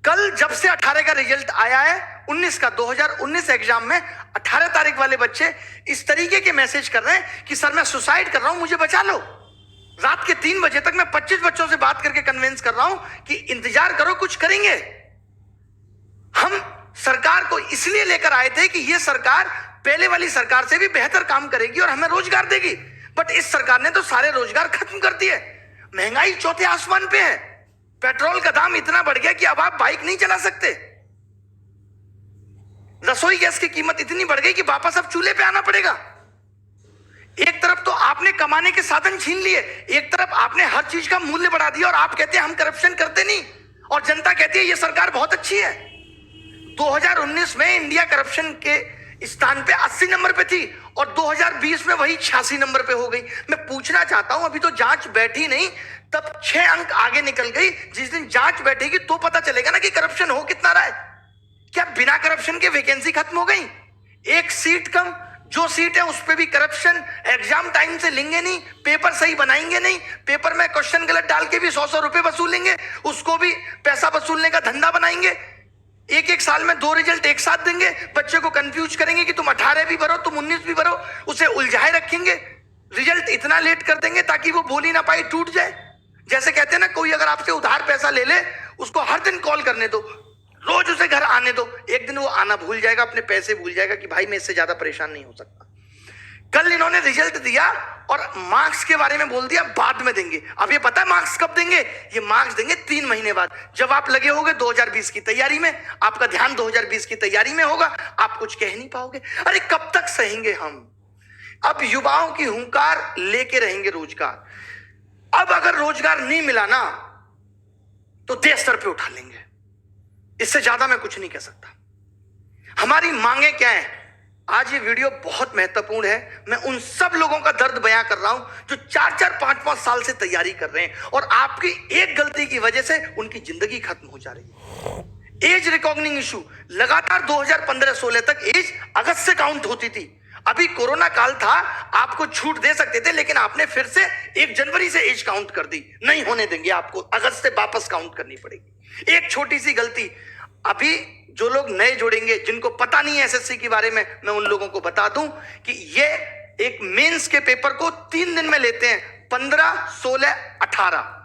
कल जब से 18 का रिजल्ट आया है, 19 का 2019 एग्जाम में 18 तारीख वाले बच्चे इस तरीके के मैसेज कर रहे हैं कि सर मैं सुसाइड कर रहा हूं, मुझे बचा लो। रात के 3 बजे तक मैं 25 बच्चों से बात करके कन्विंस कर रहा हूं कि इंतजार करो, कुछ करेंगे। हम सरकार को इसलिए लेकर आए थे कि यह सरकार पहले वाली सरकार से भी बेहतर काम करेगी और हमें रोजगार देगी, बट इस सरकार ने तो सारे रोजगार खत्म कर दिए। महंगाई चौथे आसमान पे है, पेट्रोल का दाम इतना बढ़ गया कि अब आप बाइक नहीं चला सकते। रसोई गैस की कीमत इतनी बढ़ गई कि वापस अब चूल्हे पे आना पड़ेगा। एक तरफ तो आपने कमाने के साधन छीन लिए, एक तरफ आपने हर चीज का मूल्य बढ़ा दिया और आप कहते हैं हम करप्शन करते नहीं, और जनता कहती है ये सरकार बहुत अच्छी है। 2019 में इंडिया करप्शन के स्थान पे 80 नंबर पे थी और 2020 में वही 86 नंबर पे हो गई। मैं पूछना चाहता हूं, अभी तो जांच बैठी नहीं, तब 6 अंक आगे निकल गई। जिस दिन जांच बैठेगी तो पता चलेगा ना कि करप्शन हो कितना रहा है। क्या बिना करप्शन के वैकेंसी खत्म हो गई? एक सीट कम, जो सीट है उस पे भी करप्शन, एग्जाम टाइम से लेंगे नहीं, पेपर सही बनाएंगे नहीं, पेपर में क्वेश्चन गलत डाल के भी 100-100 रुपए वसूलेंगे, उसको भी पैसा वसूलने का धंधा बनाएंगे। एक साल में 2 रिजल्ट एक साथ देंगे, बच्चे को कंफ्यूज करेंगे कि तुम 18 भी भरो, तुम 19 भी भरो, उसे उलझाए रखेंगे। रिजल्ट इतना लेट कर देंगे ताकि वो बोल ही ना पाए, टूट जाए। जैसे कहते हैं ना, कोई अगर आपसे उधार पैसा ले ले, उसको हर दिन कॉल करने दो, रोज उसे घर आने दो, एक दिन वो आना भूल जाएगा, अपने पैसे भूल जाएगा कि भाई मैं इससे ज्यादा परेशान नहीं हो सकता। कल इन्होंने रिजल्ट दिया और मार्क्स के बारे में बोल दिया बाद में देंगे। अब ये पता है मार्क्स कब देंगे? ये मार्क्स देंगे 3 महीने बाद, जब आप लगे होगे 2020 की तैयारी में, आपका ध्यान 2020 की तैयारी में होगा, आप कुछ कह नहीं पाओगे। अरे कब तक सहेंगे हम? अब युवाओं की हुंकार लेके रहेंगे रोजगार। अब अगर रोजगार नहीं मिला ना तो देश स्तर पे उठा लेंगे, इससे ज्यादा मैं कुछ नहीं कह सकता। हमारी मांगे क्या है? आज ये वीडियो बहुत महत्वपूर्ण है। मैं उन सब लोगों का दर्द बयां कर रहा हूं जो 4-4, 5-5 साल से तैयारी कर रहे हैं और आपकी एक गलती की वजह से उनकी जिंदगी खत्म हो जा रही है। एज रिकॉग्निंग इशू लगातार 2015-16 तक एज अगस्त से काउंट होती थी। अभी कोरोना काल था, आपको छूट दे सकते थे, लेकिन आपने फिर से 1 जनवरी से एज काउंट कर दी। नहीं होने देंगे, आपको अगस्त से वापस काउंट करनी पड़ेगी। एक छोटी सी गलती, अभी जो लोग नए जुड़ेंगे, जिनको पता नहीं है एसएससी के बारे में, मैं उन लोगों को बता दूं कि ये एक मेंस के पेपर को 3 दिन में लेते हैं, 15, 16, 18।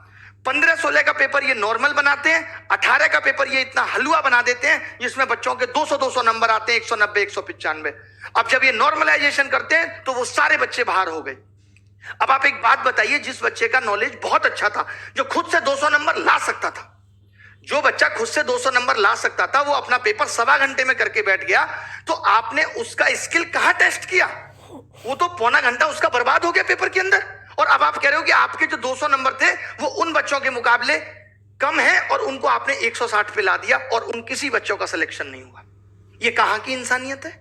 15-16 का पेपर ये नॉर्मल बनाते हैं, 18 का पेपर ये इतना हलवा बना देते हैं जिसमें बच्चों के 200-200 नंबर आते हैं, 190, 195। अब जब ये नॉर्मलाइजेशन करते हैं तो वो सारे बच्चे बाहर हो गए। अब आप एक बात बताइए, जिस बच्चे का नॉलेज बहुत अच्छा था, जो खुद से 200 नंबर ला सकता था, जो बच्चा खुद से 200 नंबर ला सकता था, वो अपना पेपर 1.25 घंटे में करके बैठ गया, तो आपने उसका स्किल कहां टेस्ट किया? वो तो पौना घंटा उसका बर्बाद हो गया पेपर के अंदर। और अब आप कह रहे हो कि आपके जो 200 नंबर थे वो उन बच्चों के मुकाबले कम है और उनको आपने 160 पे ला दिया और उन किसी बच्चों का सिलेक्शन नहीं हुआ। ये कहां की इंसानियत है?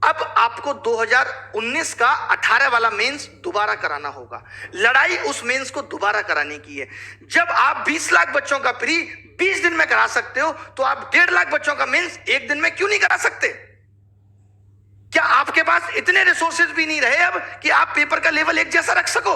अब आपको 2019 का 18 वाला मेंस दोबारा कराना होगा। लड़ाई उस मेंस को दोबारा कराने की है। जब आप 20 लाख बच्चों का प्री 20 दिन में करा सकते हो, तो आप 1.5 लाख बच्चों का मेंस 1 दिन में क्यों नहीं करा सकते? क्या आपके पास इतने रिसोर्सेज भी नहीं रहे अब कि आप पेपर का लेवल एक जैसा रख सको?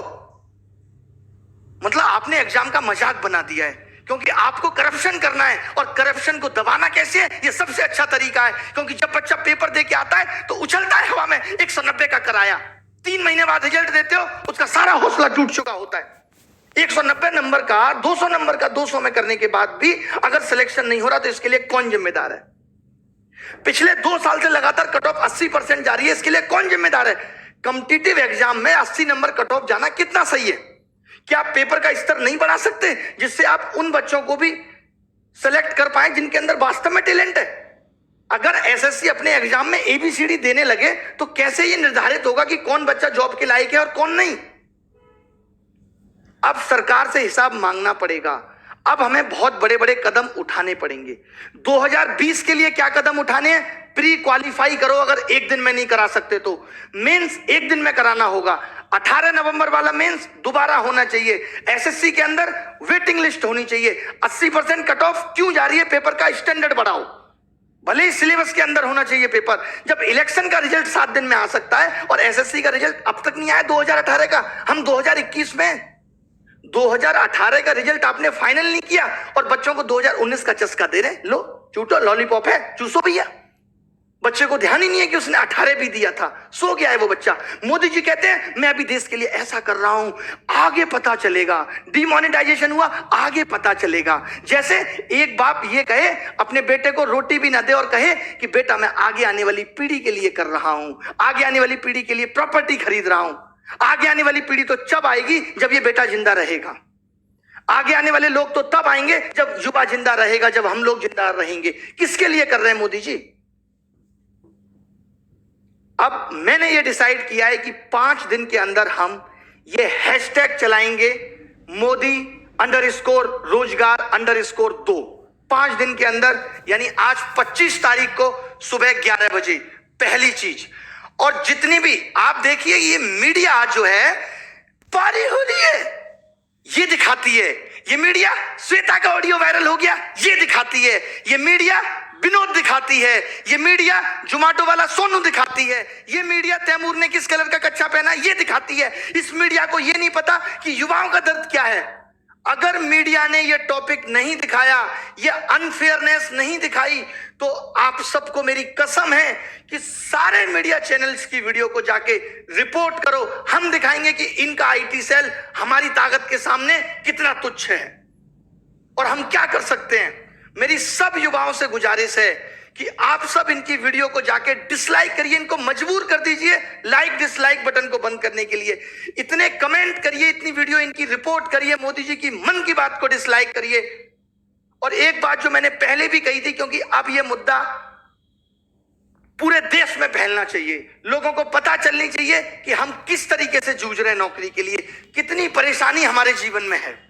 मतलब आपने एग्जाम का मजाक बना दिया है, क्योंकि आपको करप्शन करना है, और करप्शन को दबाना कैसे है? ये सबसे अच्छा तरीका है, क्योंकि जब बच्चा पेपर दे के आता है तो उछलता है हवा में, 190 का कराया, 3 महीने बाद रिजल्ट देते हो, उसका सारा हौसला टूट चुका होता है। 190 नंबर का 200 नंबर का 200 में करने के बाद भी अगर सिलेक्शन नहीं हो रहा तो इसके लिए कौन जिम्मेदार है? पिछले 2 साल से लगातार कट ऑफ 80% जा रही है, इसके लिए कौन जिम्मेदार है? कॉम्पिटिटिव एग्जाम में 80 नंबर कट ऑफ जाना कितना सही है? क्या आप पेपर का स्तर नहीं बढ़ा सकते जिससे आप उन बच्चों को भी सेलेक्ट कर पाए जिनके अंदर वास्तव में टैलेंट है? अगर एसएससी अपने एग्जाम में एबीसीडी देने लगे तो कैसे ये निर्धारित होगा कि कौन बच्चा जॉब के लायक है और कौन नहीं? अब सरकार से हिसाब मांगना पड़ेगा। अब हमें बहुत बड़े बड़े कदम उठाने पड़ेंगे। 2020 के लिए क्या कदम उठाने हैं? प्री क्वालिफाई करो, अगर 1 दिन में नहीं करा सकते तो मेंस 1 दिन में कराना होगा। 18 नवंबर वाला मेंस दोबारा होना चाहिए। एसएससी के अंदर वेटिंग लिस्ट होनी चाहिए। 80% कट ऑफ क्यों जा रही है? पेपर का स्टैंडर्ड बढ़ाओ, भले ही सिलेबस के अंदर होना चाहिए पेपर। जब इलेक्शन का रिजल्ट 7 दिन में आ सकता है और एसएससी का रिजल्ट अब तक नहीं आया 2018 का, हम 2021 में 2018 का रिजल्ट आपने फाइनल नहीं किया और बच्चों को 2019 का चस्का दे रहे हैं। लो चूटो, लॉलीपॉप है, चूसो भैया। बच्चे को ध्यान ही नहीं है कि उसने 18 भी दिया था, सो गया है वो बच्चा। मोदी जी कहते हैं मैं अभी देश के लिए ऐसा कर रहा हूं, आगे पता चलेगा। डिमोनेटाइजेशन हुआ, आगे पता चलेगा। जैसे एक बाप ये कहे अपने बेटे को रोटी भी ना दे और कहे कि बेटा मैं आगे आने वाली पीढ़ी के लिए कर रहा हूं, आगे आने वाली पीढ़ी के लिए प्रॉपर्टी खरीद रहा हूं। आगे आने वाली पीढ़ी तो जब आएगी जब ये बेटा जिंदा रहेगा। आगे आने वाले लोग तो तब आएंगे जब युवा जिंदा रहेगा, जब हम लोग जिंदा रहेंगे। किसके लिए कर रहे हैं मोदी जी? अब मैंने ये डिसाइड किया है कि 5 दिन के अंदर हम ये हैशटैग चलाएंगे, मोदी _रोजगार_2। 5 दिन के अंदर, यानी आज 25 तारीख को सुबह 11 बजे पहली चीज। और जितनी भी आप देखिए, ये मीडिया जो है पारी हो रही है, ये दिखाती है। ये मीडिया श्वेता का ऑडियो वायरल हो गया, ये दिखाती है। ये मीडिया विनोद दिखाती है। ये मीडिया जोमेटो वाला सोनू दिखाती है। ये मीडिया तैमूर ने किस कलर का कच्चा पहना, ये दिखाती है। इस मीडिया को ये नहीं पता कि युवाओं का दर्द क्या है। अगर मीडिया ने ये टॉपिक नहीं दिखाया, ये अनफेयरनेस नहीं दिखाई, तो आप सबको मेरी कसम है कि सारे मीडिया चैनल्स की वीडियो को जाके रिपोर्ट करो। हम दिखाएंगे कि इनका आईटी सेल हमारी ताकत के सामने कितना तुच्छ है और हम क्या कर सकते हैं। मेरी सब युवाओं से गुजारिश है कि आप सब इनकी वीडियो को जाके डिसलाइक करिए, इनको मजबूर कर दीजिए लाइक डिसलाइक बटन को बंद करने के लिए। इतने कमेंट करिए, इतनी वीडियो इनकी रिपोर्ट करिए, मोदी जी की मन की बात को डिसलाइक करिए। और एक बात जो मैंने पहले भी कही थी, क्योंकि अब यह मुद्दा पूरे देश में फैलना चाहिए, लोगों को पता चलनी चाहिए कि हम किस तरीके से जूझ रहे हैं नौकरी के लिए, कितनी परेशानी हमारे जीवन में है।